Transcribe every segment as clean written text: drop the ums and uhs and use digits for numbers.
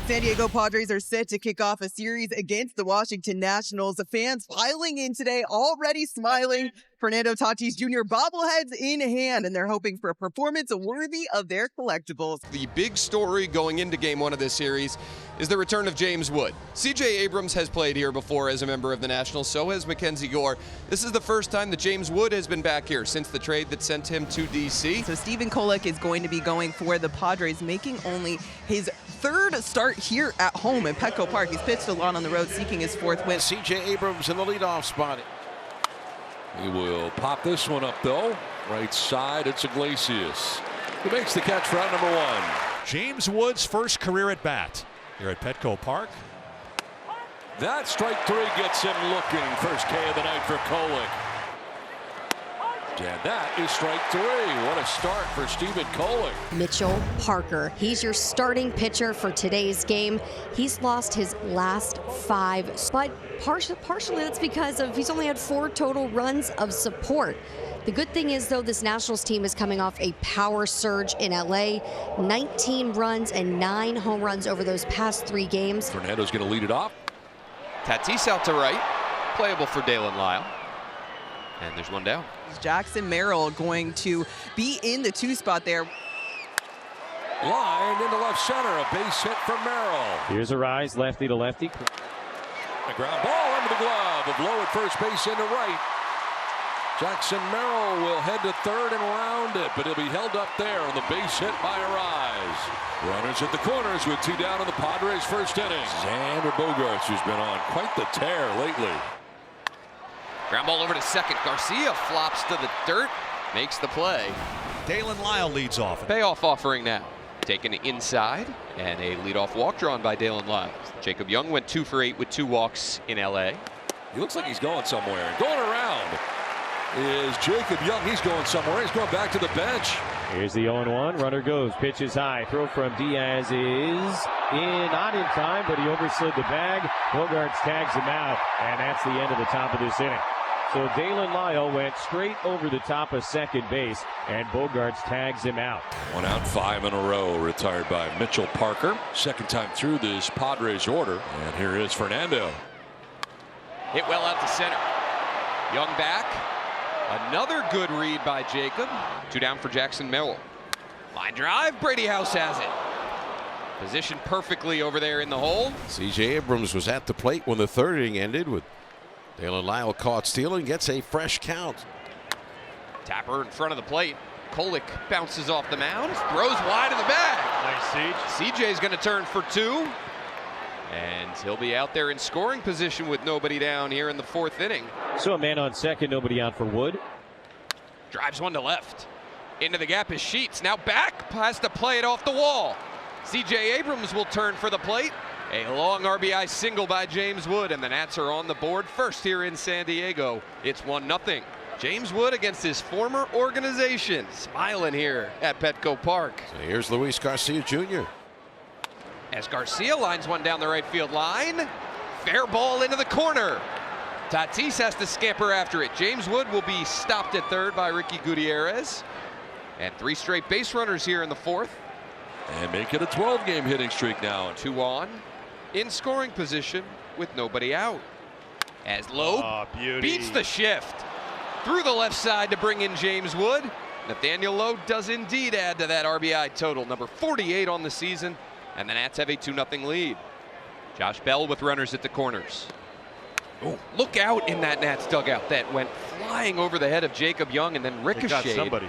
San Diego Padres are set to kick off a series against the Washington Nationals. The fans piling in today, already smiling. Fernando Tatis Jr. bobbleheads in hand, and they're hoping for a performance worthy of their collectibles. The big story going into Game 1 of this series is the return of James Wood. C.J. Abrams has played here before as a member of the Nationals, so has Mackenzie Gore. This is the first time that James Wood has been back here since the trade that sent him to D.C. So Stephen Kolek is going to be going for the Padres, making only his third start here at home in Petco Park. He's pitched a lot on the road, seeking his fourth win. C.J. Abrams in the leadoff spot. He will pop this one up, though. Right side, it's Iglesias, who makes the catch for out number one. James Wood's first career at bat here at Petco Park. That strike three gets him looking. First K of the night for Kolek. And that is strike three. What a start for Stephen Kolek. Mitchell Parker, he's your starting pitcher for today's game. He's lost his last 5, but partially that's because of he's only had 4 total runs of support. The good thing is, though, this Nationals team is coming off a power surge in LA. 19 runs and 9 home runs over those past 3 games. Fernando's going to lead it off. Tatis out to right, playable for Dalen Lyle. And there's one down. Jackson Merrill going to be in the 2 spot there. Line into left center, a base hit for Merrill. Here's a rise, lefty to lefty. A ground ball into the glove of low at first base into right. Jackson Merrill will head to third and round it, but he'll be held up there on the base hit by Arise. Runners at the corners with 2 down in the Padres' first inning. Xander Bogaerts, who's been on quite the tear lately. Ground ball over to second. Garcia flops to the dirt, makes the play. Dalen Lyle leads off. Payoff offering now. Taken inside, and a leadoff walk drawn by Dalen Lyle. Jacob Young went 2 for 8 with 2 walks in LA. He looks like he's going somewhere. And going around is Jacob Young. He's going somewhere. He's going back to the bench. Here's the 0-1. Runner goes. Pitch is high. Throw from Diaz is not in time, but he overslid the bag. Bogaerts tags him out, and that's the end of the top of this inning. So Dalen Lyle went straight over the top of second base, and Bogaerts tags him out. 1 out, 5 in a row, retired by Mitchell Parker. Second time through this Padres order. And here is Fernando. Hit well out to center. Young back. Another good read by Jacob. 2 down for Jackson Merrill. Line drive. Brady House has it. Positioned perfectly over there in the hole. C.J. Abrams was at the plate when the third inning ended with Dalen Lyle caught stealing, gets a fresh count. Tapper in front of the plate. Kolek bounces off the mound, throws wide of the bag. Nice siege. CJ's going to turn for 2. And he'll be out there in scoring position with nobody down here in the 4th inning. So a man on second, nobody out for Wood. Drives one to left. Into the gap is Sheets. Now back, has to play it off the wall. C.J. Abrams will turn for the plate. A long RBI single by James Wood, and the Nats are on the board first here in San Diego. It's 1-0. James Wood against his former organization, smiling here at Petco Park. So here's Luis Garcia Jr. As Garcia lines one down the right field line. Fair ball into the corner. Tatis has to scamper after it. James Wood will be stopped at third by Ricky Gutierrez. And 3 straight base runners here in the 4th. And make it a 12-game hitting streak now. 2 on. In scoring position with nobody out. As Lowe beats the shift through the left side to bring in James Wood. Nathaniel Lowe does indeed add to that RBI total, number 48 on the season, and the Nats have a 2-0 lead. Josh Bell with runners at the corners. Oh, look out in that Nats dugout. That went flying over the head of Jacob Young and then ricocheted.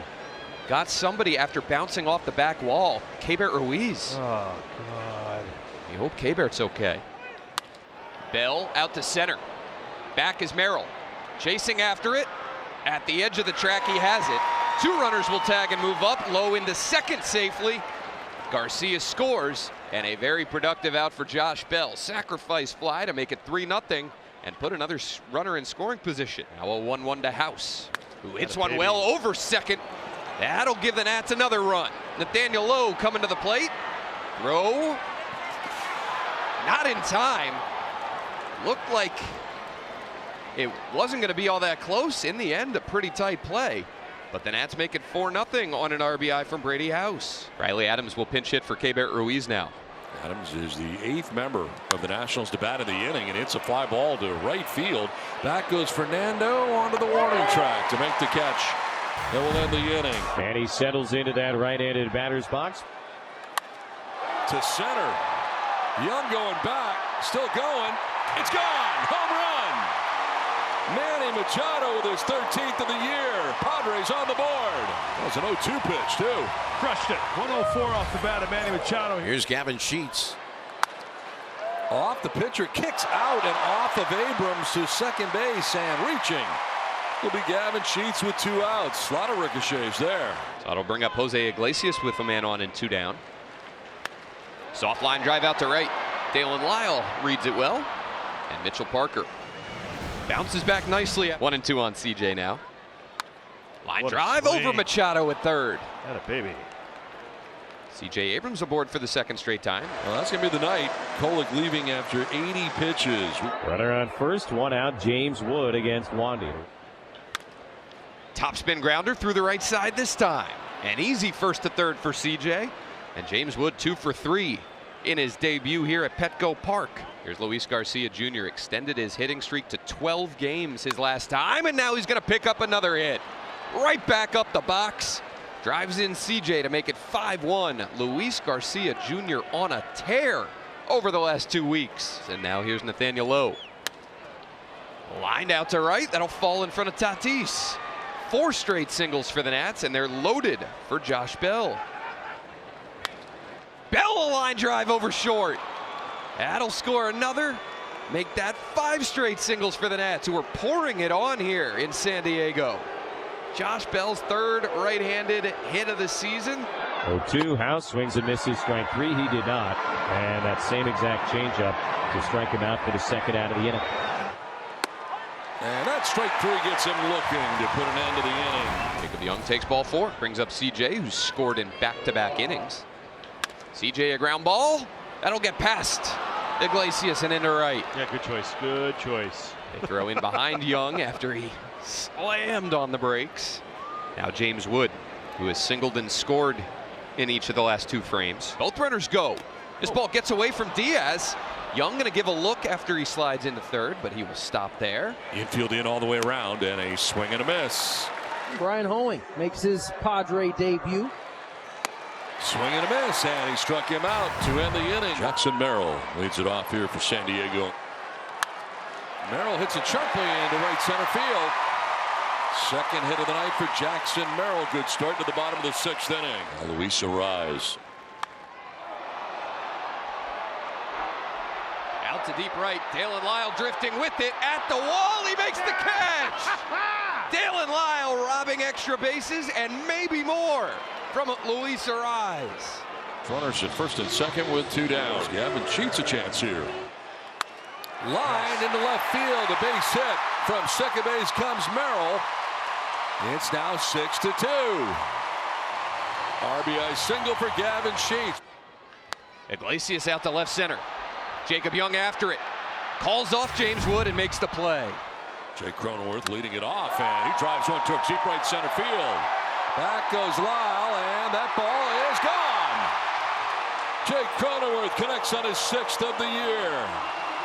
Got somebody after bouncing off the back wall. Keibert Ruiz. Oh, God. You hope Keibert's okay. Bell out to center. Back is Merrill. Chasing after it. At the edge of the track, he has it. 2 runners will tag and move up. Low into second safely. Garcia scores. And a very productive out for Josh Bell. Sacrifice fly to make it 3-0 and put another runner in scoring position. Now a 1-1 to House, who hits one well over second. That'll give the Nats another run. Nathaniel Lowe coming to the plate. Throw. Not in time. Looked like it wasn't going to be all that close. In the end, a pretty tight play. But the Nats make it 4-0 on an RBI from Brady House. Riley Adams will pinch hit for Keibert Ruiz now. Adams is the 8th member of the Nationals to bat in the inning, and hits a fly ball to right field. Back goes Fernando onto the warning track to make the catch. That will end the inning. And he settles into that right-handed batter's box. To center. Young going back. Still going. It's gone. Home run. Manny Machado with his 13th of the year. Padres on the board. That was an 0-2 pitch, too. Crushed it. 104 off the bat of Manny Machado. Here's Gavin Sheets. Off the pitcher. Kicks out and off of Abrams to second base, and reaching will be Gavin Sheets with 2 outs. A lot of ricochets there. So that'll bring up Jose Iglesias with a man on and 2 down. Soft line drive out to right. Dalen Lyle reads it well. And Mitchell Parker bounces back nicely. 1-2 on CJ now. Line drive over Machado at third. That a baby. CJ Abrams aboard for the second straight time. Well, that's going to be the night. Kolek leaving after 80 pitches. Runner on first, 1 out. James Wood against Wandy. Top spin grounder through the right side this time. An easy first to third for CJ. And James Wood 2 for 3 in his debut here at Petco Park. Here's Luis Garcia Jr. extended his hitting streak to 12 games his last time, and now he's going to pick up another hit. Right back up the box. Drives in CJ to make it 5-1. Luis Garcia Jr. on a tear over the last 2 weeks. And now here's Nathaniel Lowe. Lined out to right. That'll fall in front of Tatis. 4 straight singles for the Nats, and they're loaded for Josh Bell. Bell, a line drive over short. That'll score another. Make that 5 straight singles for the Nats, who are pouring it on here in San Diego. Josh Bell's 3rd right-handed hit of the season. 0-2. House swings and misses. Strike 3. He did not. And that same exact changeup to strike him out for the 2nd out of the inning. And that strike 3 gets him looking to put an end to the inning. Jacob Young takes ball 4. Brings up CJ, who's scored in back-to-back innings. CJ a ground ball. That'll get past Iglesias and into right. Yeah, good choice. Good choice. They throw in behind Young after he slammed on the brakes. Now James Wood, who has singled and scored in each of the last 2 frames. Both runners go. This ball gets away from Diaz. Young going to give a look after he slides into third, but he will stop there. Infield in all the way around, and a swing and a miss. Brian Hoeing makes his Padre debut. Swing and a miss, and he struck him out to end the inning. Jackson Merrill leads it off here for San Diego. Merrill hits it sharply into right center field. 2nd hit of the night for Jackson Merrill. Good start to the bottom of the 6th inning. Luis Arraez. Out to deep right. Dalen Lyle drifting with it at the wall. He makes the catch. Dalen Lyle robbing extra bases and maybe more from Luis Arraez. Runners at 1st and 2nd with 2 downs. Gavin Sheets a chance here. Lined into left field. A base hit. From second base comes Merrill. It's now 6-2. RBI single for Gavin Sheets. Iglesias out to left center. Jacob Young after it. Calls off James Wood and makes the play. Jake Cronenworth leading it off, and he drives one towards deep right center field. Back goes Lyle, and that ball is gone. Jake Cronenworth connects on his 6th of the year.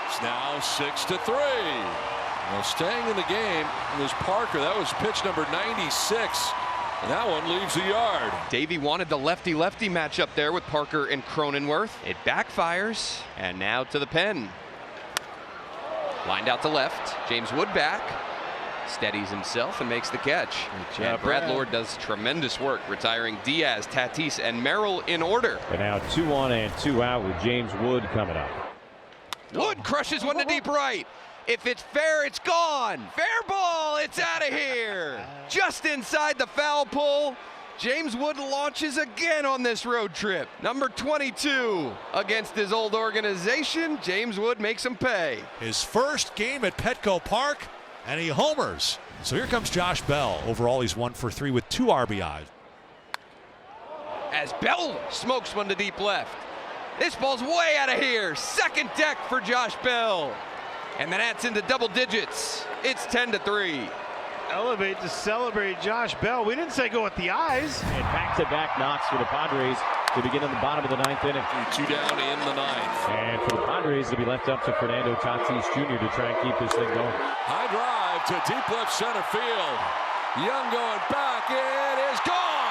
It's now 6-3. Well, staying in the game was Parker. That was pitch number 96. And that one leaves the yard. Davey wanted the lefty-lefty matchup there with Parker and Cronenworth. It backfires, and now to the pen. Lined out to left. James Wood back. Steadies himself and makes the catch. And Brad Lord does tremendous work retiring Diaz, Tatis, and Merrill in order. And now 2 on and 2 out with James Wood coming up. Wood crushes one to deep right. If it's fair, it's gone. Fair ball, it's out of here. Just inside the foul pole. James Wood launches again on this road trip. Number 22 against his old organization. James Wood makes him pay. His first game at Petco Park, and he homers. So here comes Josh Bell. Overall, he's 1 for 3 with 2 RBIs. As Bell smokes one to deep left. This ball's way out of here. Second deck for Josh Bell. And the Nats into double digits. It's 10-3. Elevate to celebrate Josh Bell. We didn't say go with the eyes. And back-to-back knocks for the Padres. to begin in the bottom of the ninth inning. 2 down in the ninth. And for the Padres, it'll be left up to Fernando Tatis Jr. to try and keep this thing going. High drive to deep left center field. Young going back. It is gone.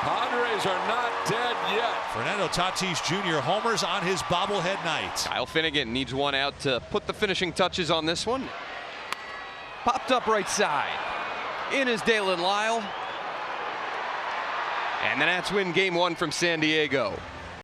Padres are not dead yet. Fernando Tatis Jr. homers on his bobblehead night. Kyle Finnegan needs one out to put the finishing touches on this one. Popped up right side. In is Dalen Lyle. And the Nats win game 1 from San Diego.